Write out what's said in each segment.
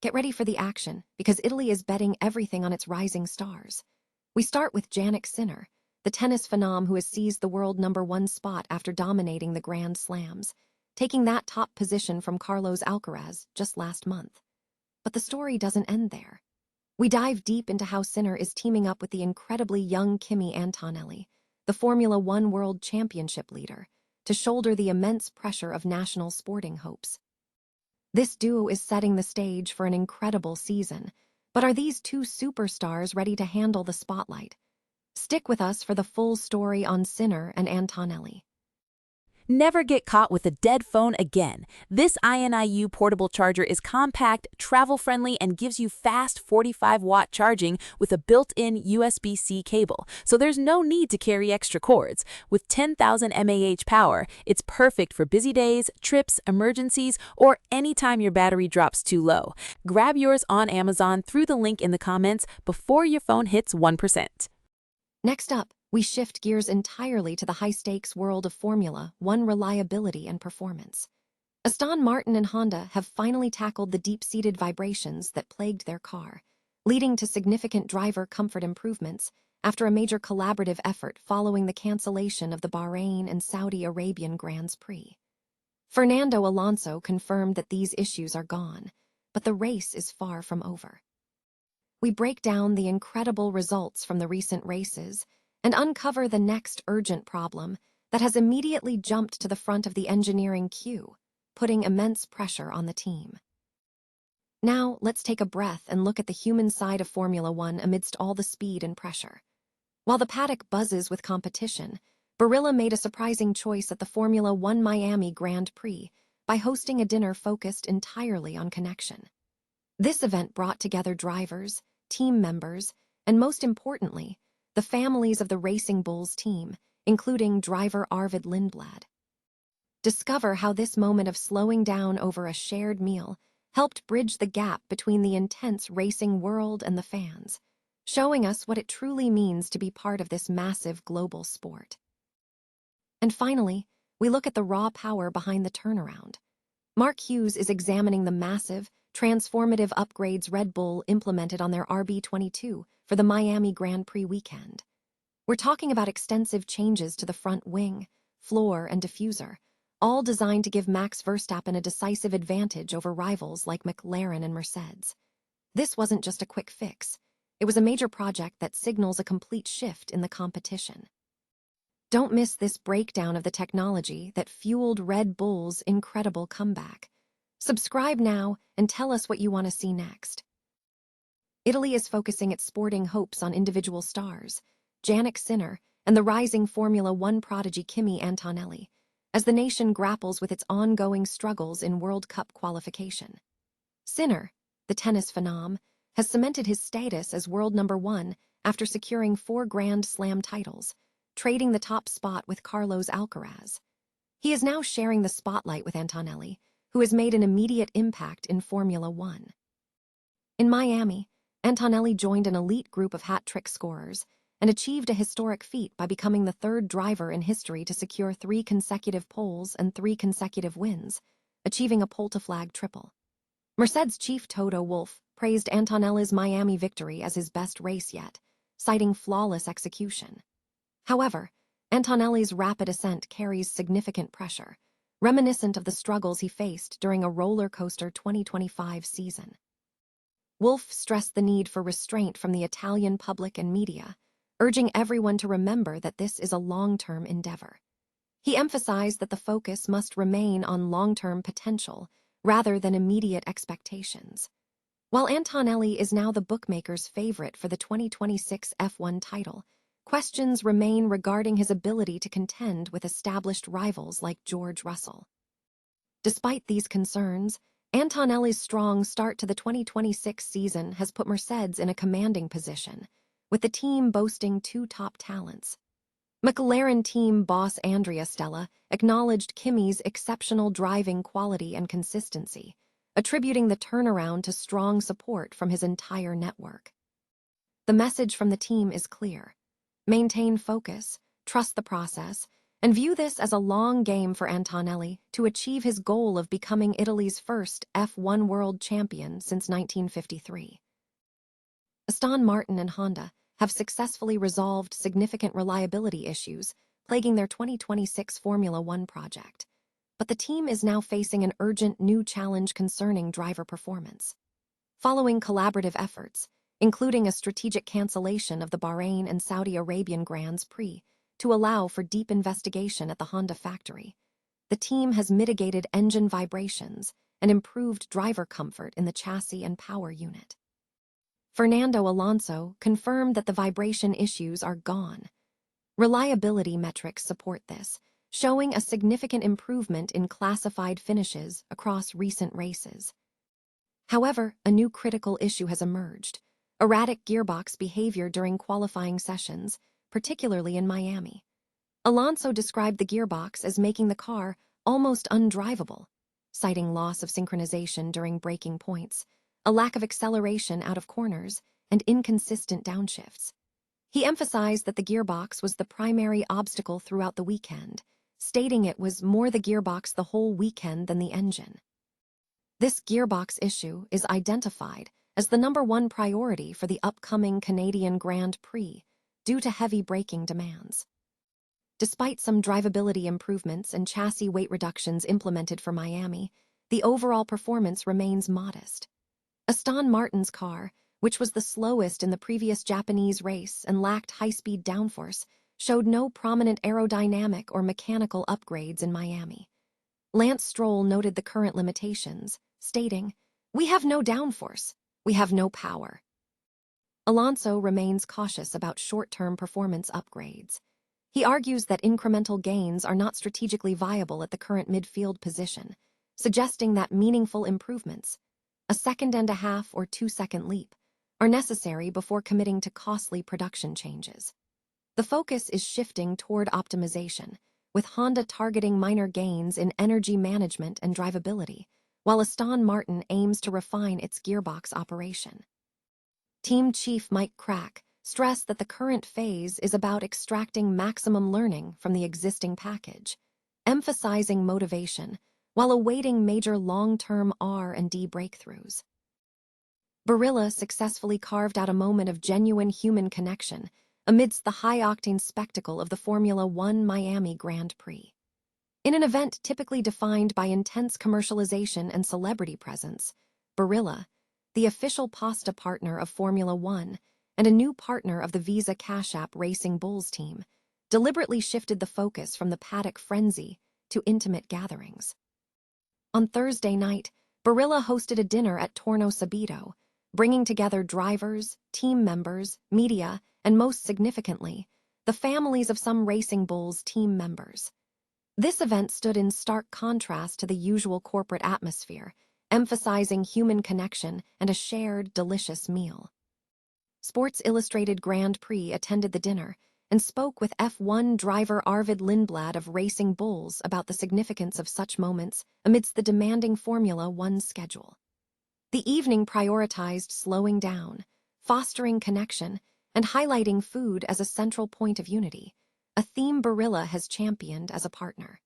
Get ready for the action, because Italy is betting everything on its rising stars. We start with Jannik Sinner, the tennis phenom who has seized the world #1 spot after dominating the Grand Slams, taking that top position from Carlos Alcaraz just last month. But the story doesn't end there. We dive deep into how Sinner is teaming up with the incredibly young Kimi Antonelli, the Formula One World Championship leader, to shoulder the immense pressure of national sporting hopes. This duo is setting the stage for an incredible season, but are these two superstars ready to handle the spotlight? Stick with us for the full story on Sinner and Antonelli. Never get caught with a dead phone again. This INIU portable charger is compact, travel-friendly, and gives you fast 45-watt charging with a built-in USB-C cable, so there's no need to carry extra cords. With 10,000 mAh power, it's perfect for busy days, trips, emergencies, or anytime your battery drops too low. Grab yours on Amazon through the link in the comments before your phone hits 1%. Next up, we shift gears entirely to the high-stakes world of Formula One reliability and performance. Aston Martin and Honda have finally tackled the deep-seated vibrations that plagued their car, leading to significant driver comfort improvements after a major collaborative effort following the cancellation of the Bahrain and Saudi Arabian Grand Prix. Fernando Alonso confirmed that these issues are gone, but the race is far from over. We break down the incredible results from the recent races and uncover the next urgent problem that has immediately jumped to the front of the engineering queue, putting immense pressure on the team. Now, let's take a breath and look at the human side of Formula One amidst all the speed and pressure. While the paddock buzzes with competition, Barilla made a surprising choice at the Formula One Miami Grand Prix by hosting a dinner focused entirely on connection. This event brought together drivers, team members, and most importantly, the families of the Racing Bulls team, including driver Arvid Lindblad. Discover how this moment of slowing down over a shared meal helped bridge the gap between the intense racing world and the fans, showing us what it truly means to be part of this massive global sport. And finally, we look at the raw power behind the turnaround. Mark Hughes is examining the massive, transformative upgrades Red Bull implemented on their RB22 for the Miami Grand Prix weekend. We're talking about extensive changes to the front wing, floor, and diffuser, all designed to give Max Verstappen a decisive advantage over rivals like McLaren and Mercedes. This wasn't just a quick fix. It was a major project that signals a complete shift in the competition. Don't miss this breakdown of the technology that fueled Red Bull's incredible comeback. Subscribe now and tell us what you want to see next. Italy is focusing its sporting hopes on individual stars, Jannik Sinner, and the rising Formula One prodigy Kimi Antonelli, as the nation grapples with its ongoing struggles in World Cup qualification. Sinner, the tennis phenom, has cemented his status as world #1 after securing 4 Grand Slam titles, trading the top spot with Carlos Alcaraz. He is now sharing the spotlight with Antonelli, who has made an immediate impact in Formula One. In Miami, Antonelli joined an elite group of hat-trick scorers and achieved a historic feat by becoming the 3rd driver in history to secure 3 consecutive poles and 3 consecutive wins, achieving a pole-to-flag triple. Mercedes chief Toto Wolff praised Antonelli's Miami victory as his best race yet, citing flawless execution. However, Antonelli's rapid ascent carries significant pressure, reminiscent of the struggles he faced during a roller coaster 2025 season. Wolff stressed the need for restraint from the Italian public and media, urging everyone to remember that this is a long-term endeavor. He emphasized that the focus must remain on long-term potential rather than immediate expectations. While Antonelli is now the bookmakers' favorite for the 2026 F1 title, questions remain regarding his ability to contend with established rivals like George Russell. Despite these concerns, Antonelli's strong start to the 2026 season has put Mercedes in a commanding position, with the team boasting 2 top talents. McLaren team boss Andrea Stella acknowledged Kimi's exceptional driving quality and consistency, attributing the turnaround to strong support from his entire network. The message from the team is clear. Maintain focus, trust the process, and view this as a long game for Antonelli to achieve his goal of becoming Italy's first F1 world champion since 1953. Aston Martin and Honda have successfully resolved significant reliability issues plaguing their 2026 Formula One project, but the team is now facing an urgent new challenge concerning driver performance. Following collaborative efforts, including a strategic cancellation of the Bahrain and Saudi Arabian Grands Prix to allow for deep investigation at the Honda factory, the team has mitigated engine vibrations and improved driver comfort in the chassis and power unit. Fernando Alonso confirmed that the vibration issues are gone. Reliability metrics support this, showing a significant improvement in classified finishes across recent races. However, a new critical issue has emerged: erratic gearbox behavior during qualifying sessions, particularly in Miami. Alonso described the gearbox as making the car almost undrivable, citing loss of synchronization during braking points, a lack of acceleration out of corners, and inconsistent downshifts. He emphasized that the gearbox was the primary obstacle throughout the weekend, stating it was more the gearbox the whole weekend than the engine. This gearbox issue is identified as the #1 priority for the upcoming Canadian Grand Prix due to heavy braking demands. Despite some drivability improvements and chassis weight reductions implemented for Miami, the overall performance remains modest. Aston Martin's car, which was the slowest in the previous Japanese race and lacked high-speed downforce, showed no prominent aerodynamic or mechanical upgrades in Miami. Lance Stroll noted the current limitations, stating, "We have no downforce, we have no power." Alonso remains cautious about short-term performance upgrades. He argues that incremental gains are not strategically viable at the current midfield position, suggesting that meaningful improvements, a 1.5 or 2-second leap, are necessary before committing to costly production changes. The focus is shifting toward optimization, with Honda targeting minor gains in energy management and drivability, while Aston Martin aims to refine its gearbox operation. Team Chief Mike Crack stressed that the current phase is about extracting maximum learning from the existing package, emphasizing motivation while awaiting major long-term R&D breakthroughs. Barilla successfully carved out a moment of genuine human connection amidst the high-octane spectacle of the Formula One Miami Grand Prix. In an event typically defined by intense commercialization and celebrity presence, Barilla, the official pasta partner of Formula One and a new partner of the Visa Cash App Racing Bulls team, deliberately shifted the focus from the paddock frenzy to intimate gatherings. On Thursday night, Barilla hosted a dinner at Torno Subito, bringing together drivers, team members, media, and most significantly, the families of some Racing Bulls team members. This event stood in stark contrast to the usual corporate atmosphere, emphasizing human connection and a shared, delicious meal. Sports Illustrated Grand Prix attended the dinner and spoke with F1 driver Arvid Lindblad of Racing Bulls about the significance of such moments amidst the demanding Formula One schedule. The evening prioritized slowing down, fostering connection, and highlighting food as a central point of unity, a theme Barilla has championed as a partner.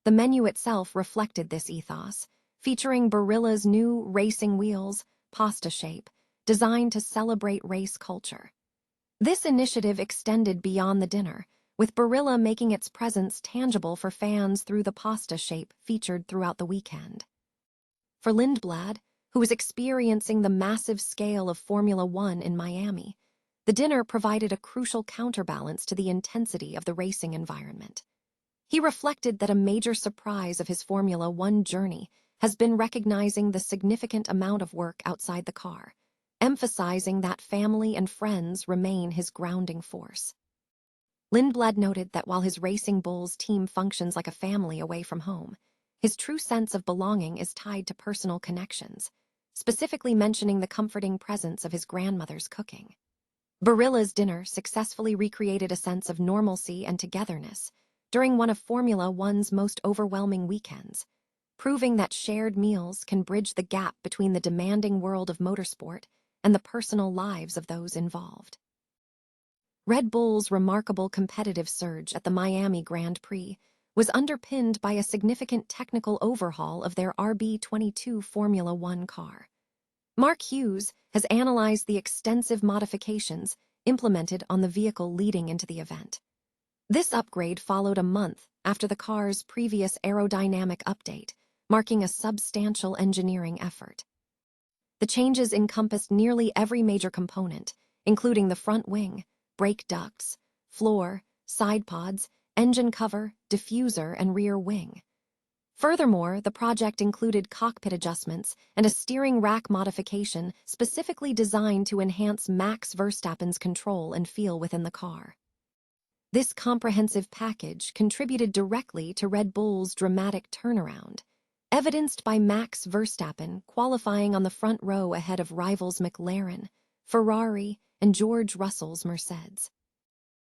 The menu itself reflected this ethos, featuring Barilla's new racing wheels, pasta shape, designed to celebrate race culture. This initiative extended beyond the dinner, with Barilla making its presence tangible for fans through the pasta shape featured throughout the weekend. For Lindblad, who was experiencing the massive scale of Formula One in Miami, the dinner provided a crucial counterbalance to the intensity of the racing environment. He reflected that a major surprise of his Formula One journey has been recognizing the significant amount of work outside the car, emphasizing that family and friends remain his grounding force. Lindblad noted that while his Racing Bulls team functions like a family away from home, his true sense of belonging is tied to personal connections, specifically mentioning the comforting presence of his grandmother's cooking. Barilla's dinner successfully recreated a sense of normalcy and togetherness during one of Formula One's most overwhelming weekends, proving that shared meals can bridge the gap between the demanding world of motorsport and the personal lives of those involved. Red Bull's remarkable competitive surge at the Miami Grand Prix was underpinned by a significant technical overhaul of their RB22 Formula One car. Mark Hughes has analyzed the extensive modifications implemented on the vehicle leading into the event. This upgrade followed a month after the car's previous aerodynamic update, marking a substantial engineering effort. The changes encompassed nearly every major component, including the front wing, brake ducts, floor, side pods, engine cover, diffuser, and rear wing. Furthermore, the project included cockpit adjustments and a steering rack modification specifically designed to enhance Max Verstappen's control and feel within the car. This comprehensive package contributed directly to Red Bull's dramatic turnaround, evidenced by Max Verstappen qualifying on the front row ahead of rivals McLaren, Ferrari, and George Russell's Mercedes.